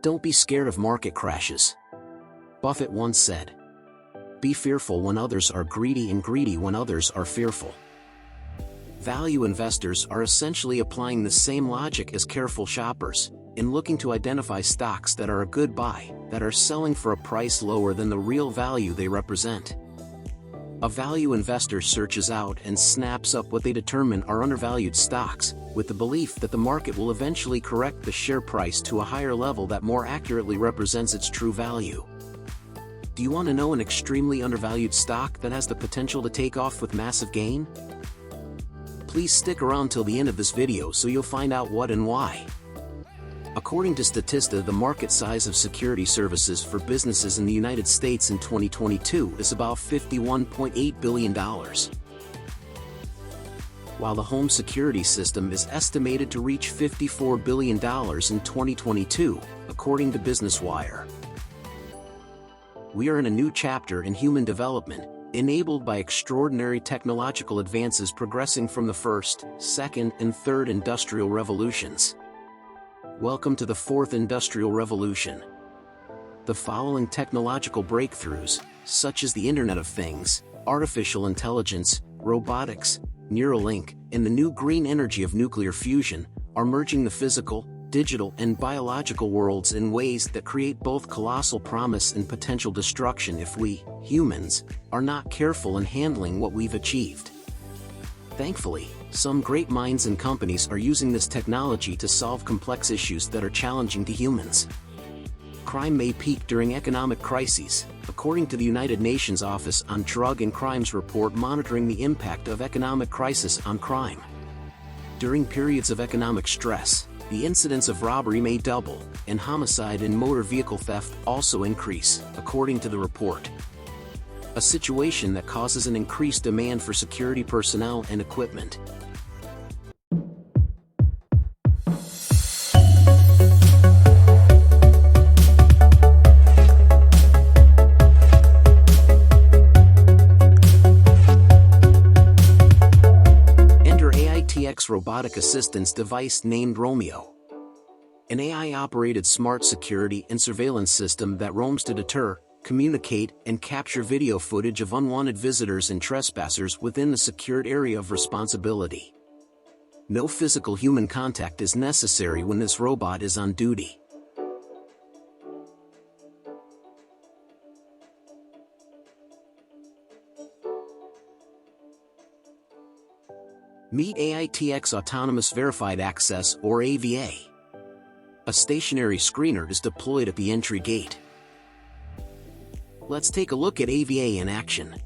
Don't be scared of market crashes. Buffett once said, "Be fearful when others are greedy and greedy when others are fearful." Value investors are essentially applying the same logic as careful shoppers, in looking to identify stocks that are a good buy, that are selling for a price lower than the real value they represent. A value investor searches out and snaps up what they determine are undervalued stocks, with the belief that the market will eventually correct the share price to a higher level that more accurately represents its true value. Do you want to know an extremely undervalued stock that has the potential to take off with massive gain? Please stick around till the end of this video so you'll find out what and why. According to Statista, the market size of security services for businesses in the United States in 2022 is about $51.8 billion. While the home security system is estimated to reach $54 billion in 2022, according to Business Wire. We are in a new chapter in human development, enabled by extraordinary technological advances progressing from the first, second, and third industrial revolutions. Welcome to the fourth industrial revolution. The following technological breakthroughs, such as the Internet of Things, artificial intelligence, robotics, Neuralink, and the new green energy of nuclear fusion, are merging the physical, digital, and biological worlds in ways that create both colossal promise and potential destruction if we, humans, are not careful in handling what we've achieved. Thankfully, some great minds and companies are using this technology to solve complex issues that are challenging to humans. Crime may peak during economic crises, according to the United Nations Office on Drug and Crimes report monitoring the impact of economic crisis on crime. During periods of economic stress, the incidence of robbery may double, and homicide and motor vehicle theft also increase, according to the report. A situation that causes an increased demand for security personnel and equipment. AITX robotic assistance device named Romeo. An AI-operated smart security and surveillance system that roams to deter, communicate, and capture video footage of unwanted visitors and trespassers within the secured area of responsibility. No physical human contact is necessary when this robot is on duty. Meet AITX Autonomous Verified Access, or AVA. A stationary screener is deployed at the entry gate. Let's take a look at AVA in action.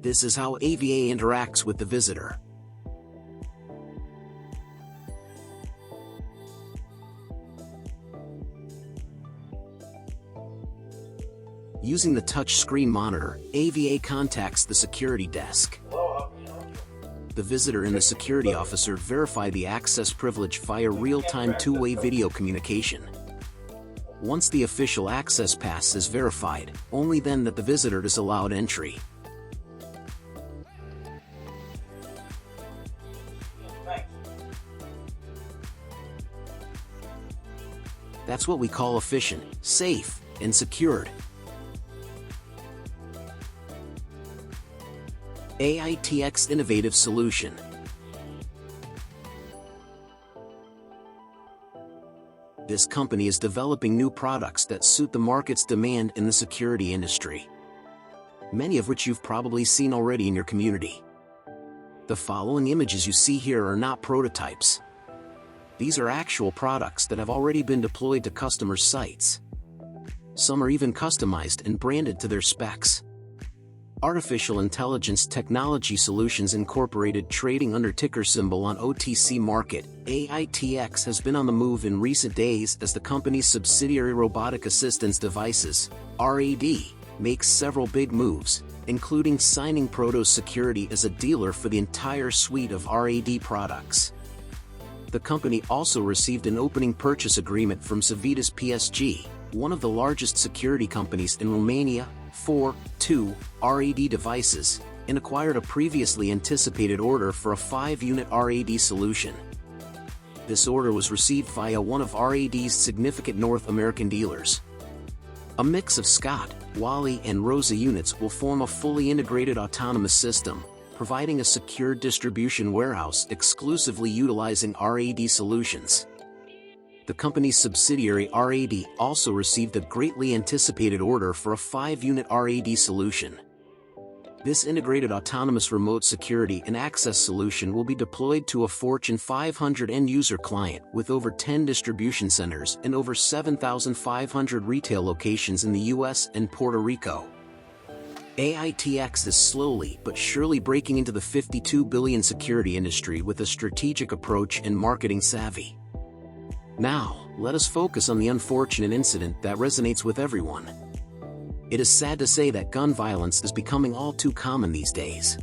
This is how AVA interacts with the visitor. Using the touch screen monitor, AVA contacts the security desk. The visitor and the security officer verify the access privilege via real-time two-way video communication. Once the official access pass is verified, only then that the visitor is allowed entry. That's what we call efficient, safe, and secured. AITX Innovative Solution. This company is developing new products that suit the market's demand in the security industry, many of which you've probably seen already in your community. The following images you see here are not prototypes. These are actual products that have already been deployed to customers' sites. Some are even customized and branded to their specs. Artificial Intelligence Technology Solutions Incorporated, trading under ticker symbol on OTC market, AITX has been on the move in recent days as the company's subsidiary Robotic Assistance Devices, RAD, makes several big moves, including signing Protos Security as a dealer for the entire suite of RAD products. The company also received an opening purchase agreement from Civitas PSG, one of the largest security companies in Romania, for 2 RAD devices, and acquired a previously anticipated order for a 5-unit RAD solution. This order was received via one of RAD's significant North American dealers. A mix of Scott, Wally, and Rosa units will form a fully integrated autonomous system, providing a secure distribution warehouse exclusively utilizing RAD solutions. The company's subsidiary RAD also received a greatly anticipated order for a 5-unit RAD solution. This integrated autonomous remote security and access solution will be deployed to a Fortune 500 end-user client with over 10 distribution centers and over 7,500 retail locations in the US and Puerto Rico. AITX is slowly but surely breaking into the $52 billion security industry with a strategic approach and marketing savvy. Now, let us focus on the unfortunate incident that resonates with everyone. It is sad to say that gun violence is becoming all too common these days.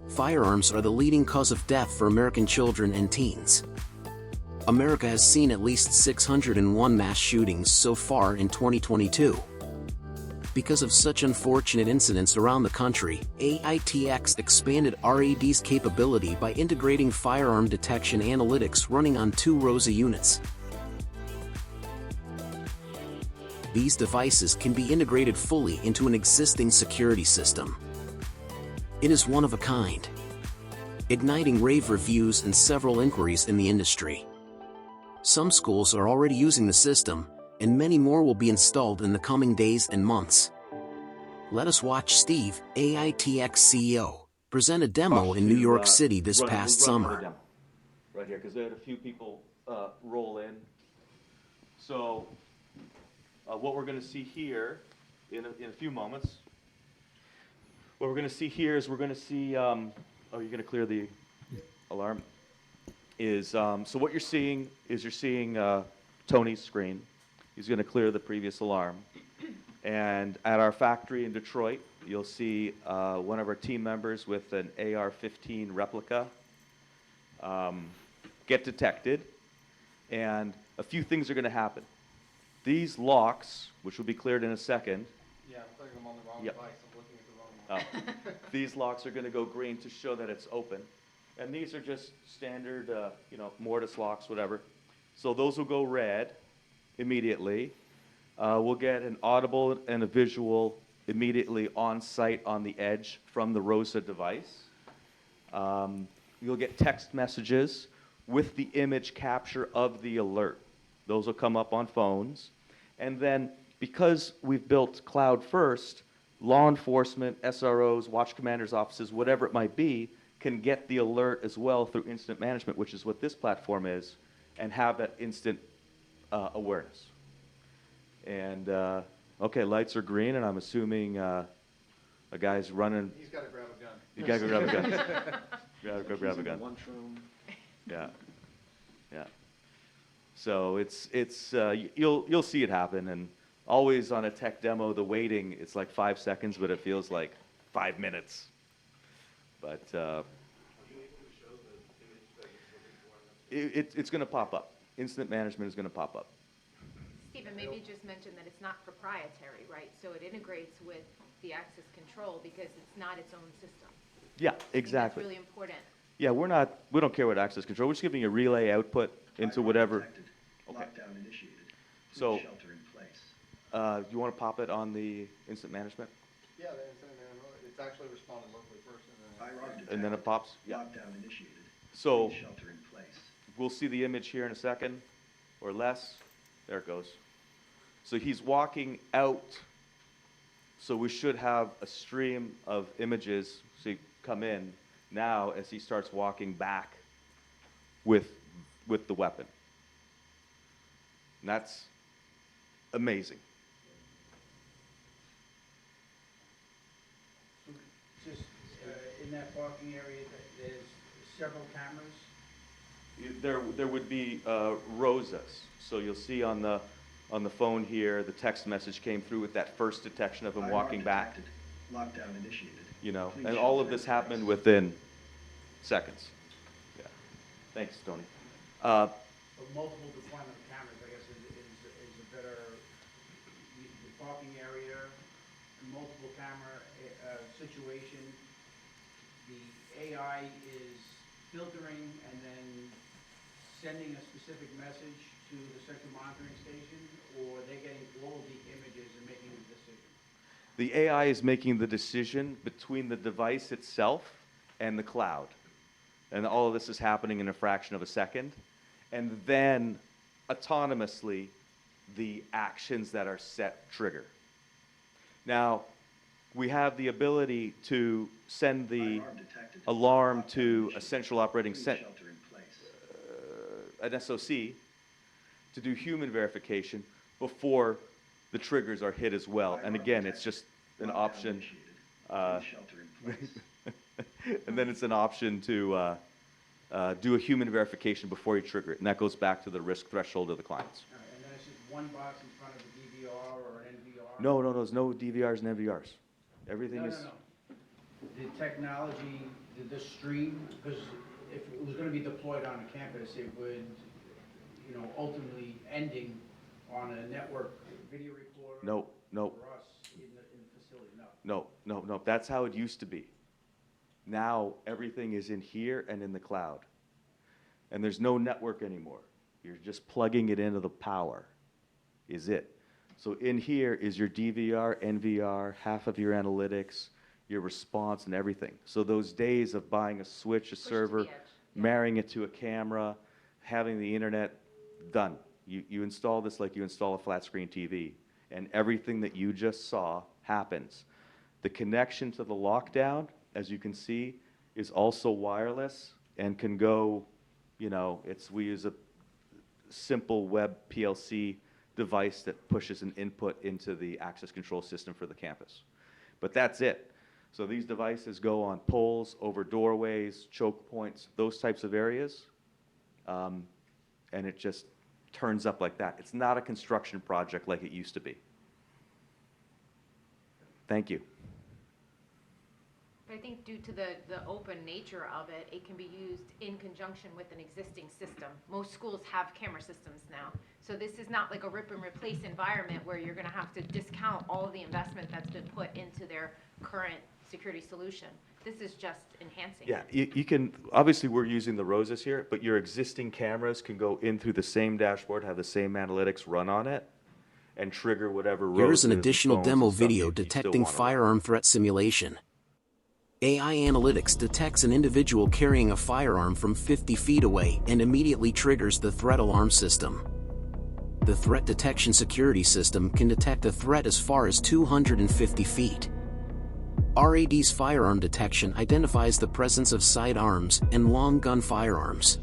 Firearms are the leading cause of death for American children and teens. America has seen at least 601 mass shootings so far in 2022. Because of such unfortunate incidents around the country, AITX expanded RAD's capability by integrating firearm detection analytics running on 2 Rosa units. These devices can be integrated fully into an existing security system. It is one of a kind, igniting rave reviews and several inquiries in the industry. Some schools are already using the system, and many more will be installed in the coming days and months. Let us watch Steve, AITX CEO, present a demo in New York City this past summer. Right here, because they had a few people roll in. So what we're going to see here in a few moments, what we're going to see here is we're going to see, oh, you're going to clear the alarm, is, so what you're seeing is Tony's screen. He's going to clear the previous alarm. And at our factory in Detroit, you'll see one of our team members with an AR-15 replica get detected, and a few things are going to happen. These locks, which will be cleared in a second. Yeah, I'm clicking them on the wrong device. I'm looking at the wrong one. These locks are going to go green to show that it's open. And these are just standard, mortise locks, whatever. So those will go red immediately. We'll get an audible and a visual immediately on site on the edge from the Rosa device. You'll get text messages with the image capture of the alert. Those will come up on phones. And then, because we've built cloud first, law enforcement, SROs, watch commanders' offices, whatever it might be, can get the alert as well through incident management, which is what this platform is, and have that instant awareness. And, okay, lights are green, and I'm assuming a guy's running. He's got to grab a gun. You got to go grab a gun. Go grab a gun. Lunchroom. Yeah. Yeah. So you'll see it happen, and always on a tech demo, the waiting, it's like 5 seconds, but it feels like 5 minutes. But Are you able to show the image that it's looking for? it's going to pop up. Incident management is going to pop up. Stephen, maybe just mention that it's not proprietary, right? So it integrates with the access control because it's not its own system. Yeah, I think exactly. that's really important. Yeah, we don't care what access control. We're just giving you a relay output into whatever. Okay. Lockdown initiated. Please So, shelter in place. you want to pop it on the instant management? Yeah, it's actually responded locally first, Firearm detected. And then it pops? Yeah. Lockdown initiated. So Please shelter in place. we'll see the image here in a second or less. There it goes. So he's walking out. So we should have a stream of images. So you come in now as he starts walking back with the weapon. And that's amazing. Just in that parking area, there's several cameras? There would be Rosas. So you'll see on the phone here, the text message came through with that first detection of him walking back. Lockdown initiated. You know, Please and all of shelter this in place. happened within seconds. Yeah. Thanks, Tony. But multiple deployment of cameras, I guess, is a better, the parking area, multiple camera situation, the AI is filtering and then sending a specific message to the central monitoring station, or they're getting all of the images and making the decision? The AI is making the decision between the device itself and the cloud. And all of this is happening in a fraction of a second. And then autonomously, the actions that are set trigger. Now, we have the ability to send the Firearm detected. alarm Lockdown to a initiated. central operating Please center, shelter in place. an SOC, to do human verification before the triggers are hit as well. And Firearm again, it's detected. just an Lockdown option. initiated. uh, Please shelter in place. And then it's an option to do a human verification before you trigger it. And that goes back to the risk threshold of the clients. All right, and then it's just one box in front of a DVR or an NVR? No, there's no DVRs and NVRs. Everything No, is, no, no. The technology, the stream, because if it was gonna be deployed on a campus, it would, you know, ultimately ending on a network video recorder. no. For us in the facility, no. No. That's how it used to be. Now, everything is in here and in the cloud. And there's no network anymore. You're just plugging it into the power, is it. So in here is your DVR, NVR, half of your analytics, your response and everything. So those days of buying a switch, a to server, the edge, yeah. marrying it to a camera, having the internet, done. You install this like you install a flat screen TV. And everything that you just saw happens. The connection to the lockdown, as you can see, is also wireless and can go, we use a simple web PLC device that pushes an input into the access control system for the campus. But that's it. So these devices go on poles, over doorways, choke points, those types of areas, and it just turns up like that. It's not a construction project like it used to be. Thank you. But I think due to the open nature of it, it can be used in conjunction with an existing system. Most schools have camera systems now. So this is not like a rip and replace environment where you're gonna have to discount all of the investment that's been put into their current security solution. This is just enhancing. Yeah, you can, obviously we're using the roses here, but your existing cameras can go in through the same dashboard, have the same analytics run on it, and trigger whatever roses. Here is an and additional phones demo and stuff video you still detecting wanna run. firearm threat simulation. AI analytics detects an individual carrying a firearm from 50 feet away and immediately triggers the threat alarm system. The threat detection security system can detect a threat as far as 250 feet. RAD's firearm detection identifies the presence of sidearms and long gun firearms.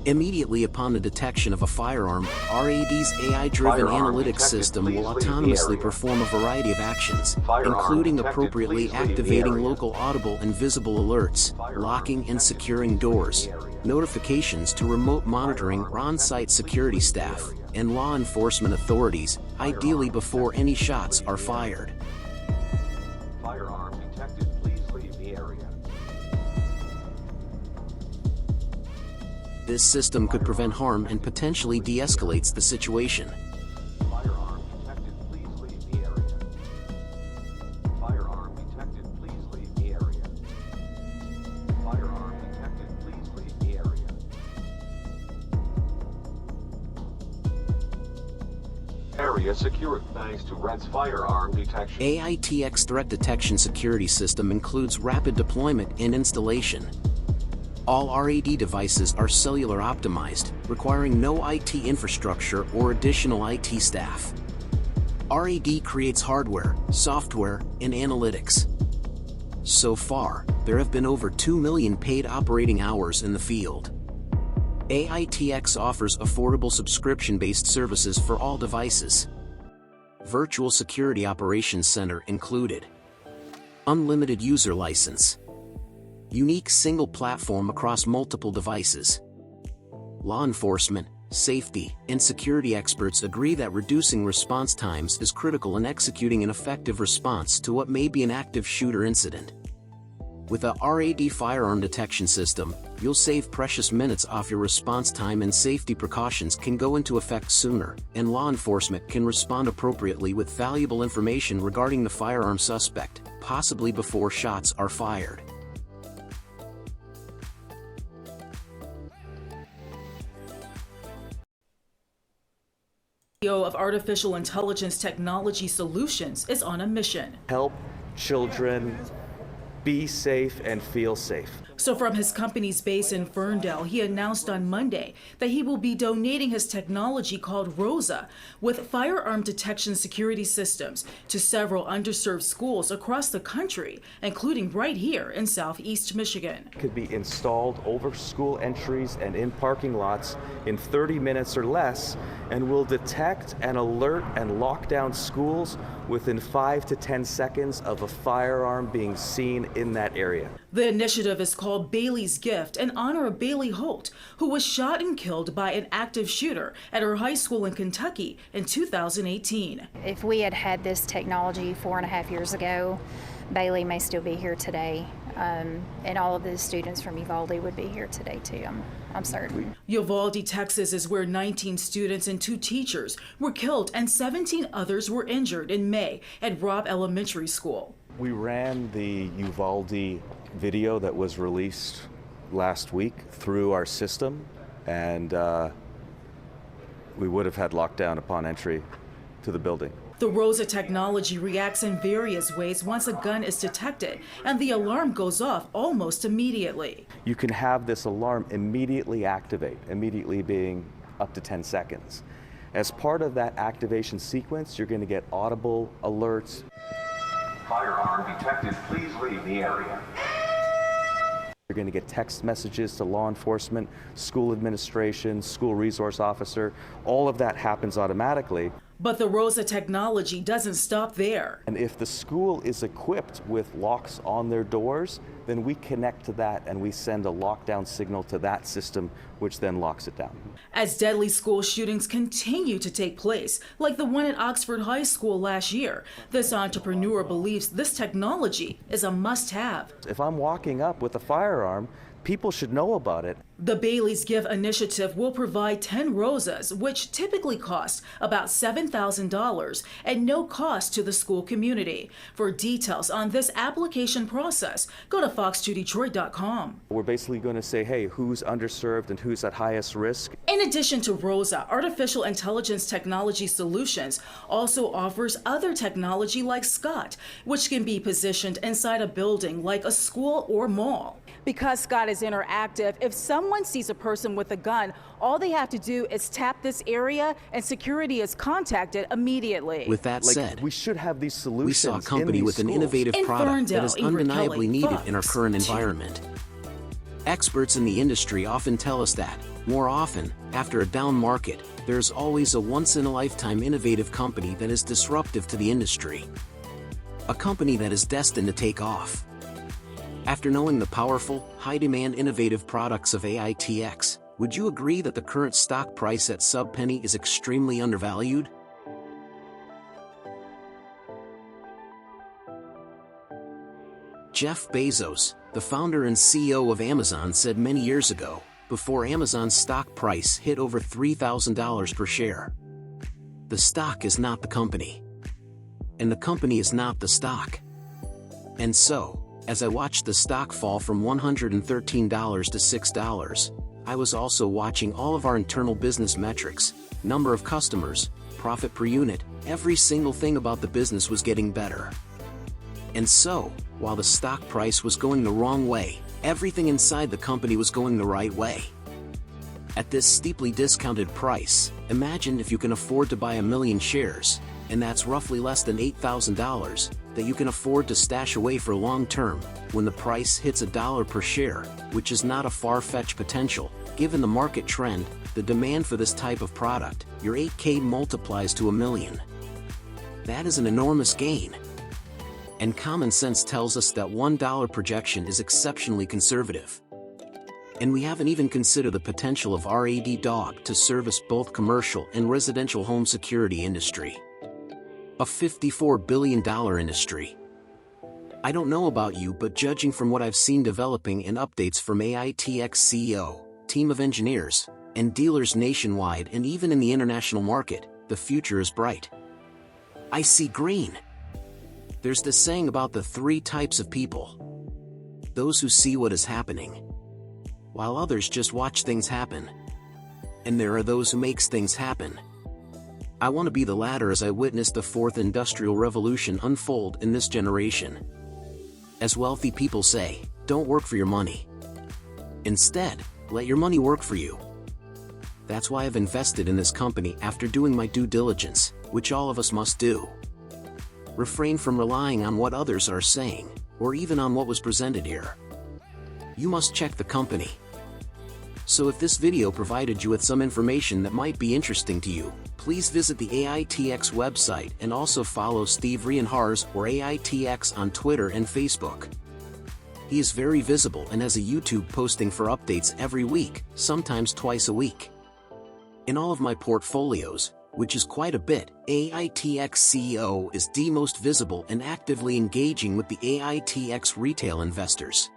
Immediately upon the detection of a firearm, RAD's AI-driven Firearm analytics detected. system Please will leave the autonomously area. perform a variety of actions, Firearm including detected. appropriately Please leave the activating area. local audible and visible alerts, Firearm locking and detected. securing Please leave doors, the area. notifications to remote monitoring Firearm or on-site detected. Please security leave the staff, area. and law enforcement authorities, ideally before detected. any Please shots leave are the area. fired. Firearm detected. Please leave the area. This system could prevent harm and potentially de-escalates the situation. Firearm detected. Please leave the area. Firearm detected. Please leave the area. Firearm detected. Please leave the area. Area secured thanks to Red's firearm detection. AITX threat detection security system includes rapid deployment and installation. All RAD devices are cellular optimized, requiring no IT infrastructure or additional IT staff. RAD creates hardware, software, and analytics. So far, there have been over 2 million paid operating hours in the field. AITX offers affordable subscription-based services for all devices. Virtual Security Operations Center included. Unlimited user license. Unique single platform across multiple devices. Law enforcement, safety, and security experts agree that reducing response times is critical in executing an effective response to what may be an active shooter incident. With a RAD firearm detection system, you'll save precious minutes off your response time, and safety precautions can go into effect sooner, and law enforcement can respond appropriately with valuable information regarding the firearm suspect, possibly before shots are fired. CEO of Artificial Intelligence Technology Solutions is on a mission. Help children be safe and feel safe. So from his company's base in Ferndale, he announced on Monday that he will be donating his technology called Rosa with firearm detection security systems to several underserved schools across the country, including right here in Southeast Michigan. It could be installed over school entries and in parking lots in 30 minutes or less, and will detect and alert and lock down schools within 5 to 10 seconds of a firearm being seen in that area. The initiative is called Bailey's Gift in honor of Bailey Holt, who was shot and killed by an active shooter at her high school in Kentucky in 2018. If we had had this technology 4.5 years ago, Bailey may still be here today, and all of the students from Uvalde would be here today too, I'm certain. Uvalde, Texas is where 19 students and 2 teachers were killed and 17 others were injured in May at Robb Elementary School. We ran the Uvalde video that was released last week through our system, and we would have had lockdown upon entry to the building. The Rosa technology reacts in various ways once a gun is detected, and the alarm goes off almost immediately. You can have this alarm immediately activate, immediately being up to 10 seconds. As part of that activation sequence, you're going to get audible alerts. Firearm detected. Please leave the area. You're going to get text messages to law enforcement, school administration, school resource officer. All of that happens automatically. But the Rosa technology doesn't stop there. And if the school is equipped with locks on their doors, then we connect to that and we send a lockdown signal to that system, which then locks it down. As deadly school shootings continue to take place, like the one at Oxford High School last year, this entrepreneur believes this technology is a must-have. If I'm walking up with a firearm, people should know about it. The Bailey's Give initiative will provide 10 Rosas, which typically cost about $7,000 at no cost to the school community. For details on this application process, go to fox2detroit.com. We're basically going to say, hey, who's underserved and who's at highest risk. In addition to Rosa, Artificial Intelligence Technology Solutions also offers other technology like Scott, which can be positioned inside a building like a school or mall. Because Scott is interactive, if someone sees a person with a gun, all they have to do is tap this area and security is contacted immediately. With that said, we should have these solutions. we saw a company with an innovative product that is undeniably needed in our current environment. Experts in the industry often tell us that, more often, after a down market, there's always a once-in-a-lifetime innovative company that is disruptive to the industry. A company that is destined to take off. After knowing the powerful, high-demand innovative products of AITX, would you agree that the current stock price at sub-penny is extremely undervalued? Jeff Bezos, the founder and CEO of Amazon, said many years ago, before Amazon's stock price hit over $3,000 per share, the stock is not the company. And the company is not the stock. And so, as I watched the stock fall from $113 to $6, I was also watching all of our internal business metrics, number of customers, profit per unit, every single thing about the business was getting better. And so, while the stock price was going the wrong way, everything inside the company was going the right way. At this steeply discounted price, imagine if you can afford to buy 1 million shares, and that's roughly less than $8,000, that you can afford to stash away for long term, when the price hits $1 per share, which is not a far-fetched potential. Given the market trend, the demand for this type of product, your 8K multiplies to 1 million. That is an enormous gain. And common sense tells us that $1 projection is exceptionally conservative. And we haven't even considered the potential of RAD Dog to service both commercial and residential home security industry. A $54 billion industry. I don't know about you, but judging from what I've seen developing and updates from AITX CEO, team of engineers, and dealers nationwide and even in the international market, the future is bright. I see green. There's this saying about the 3 types of people. Those who see what is happening, while others just watch things happen. And there are those who makes things happen. I want to be the latter as I witnessed the fourth industrial revolution unfold in this generation. As wealthy people say, don't work for your money. Instead, let your money work for you. That's why I've invested in this company after doing my due diligence, which all of us must do. Refrain from relying on what others are saying, or even on what was presented here. You must check the company. So if this video provided you with some information that might be interesting to you, please visit the AITX website and also follow Steve Rienhars or AITX on Twitter and Facebook. He is very visible and has a YouTube posting for updates every week, sometimes twice a week. In all of my portfolios, which is quite a bit, AITX CEO is the most visible and actively engaging with the AITX retail investors.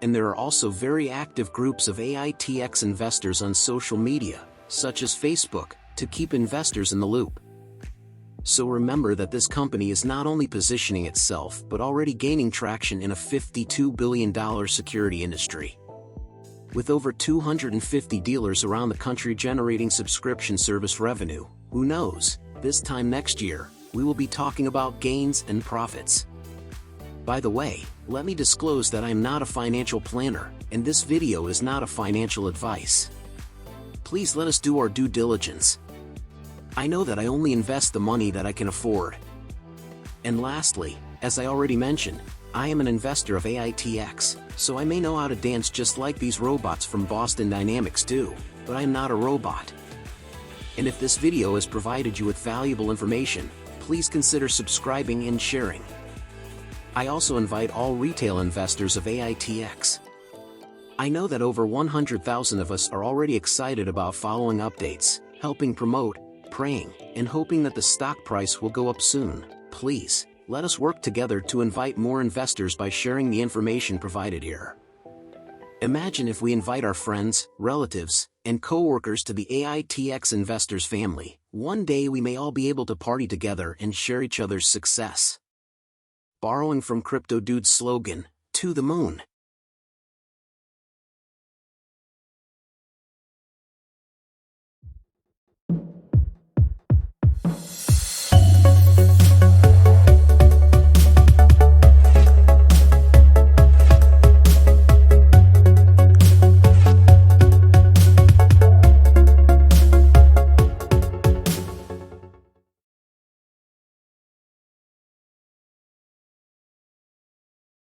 And there are also very active groups of AITX investors on social media, such as Facebook, to keep investors in the loop. So remember that this company is not only positioning itself but already gaining traction in a $52 billion security industry. With over 250 dealers around the country generating subscription service revenue, who knows, this time next year, we will be talking about gains and profits. By the way, let me disclose that I am not a financial planner, and this video is not a financial advice. Please let us do our due diligence. I know that I only invest the money that I can afford. And lastly, as I already mentioned, I am an investor of AITX, so I may know how to dance just like these robots from Boston Dynamics do, but I am not a robot. And if this video has provided you with valuable information, please consider subscribing and sharing. I also invite all retail investors of AITX. I know that over 100,000 of us are already excited about following updates, helping promote, praying, and hoping that the stock price will go up soon. Please, let us work together to invite more investors by sharing the information provided here. Imagine if we invite our friends, relatives, and co-workers to the AITX investors family. One day we may all be able to party together and share each other's success. Borrowing from Crypto Dude's slogan, "To the moon."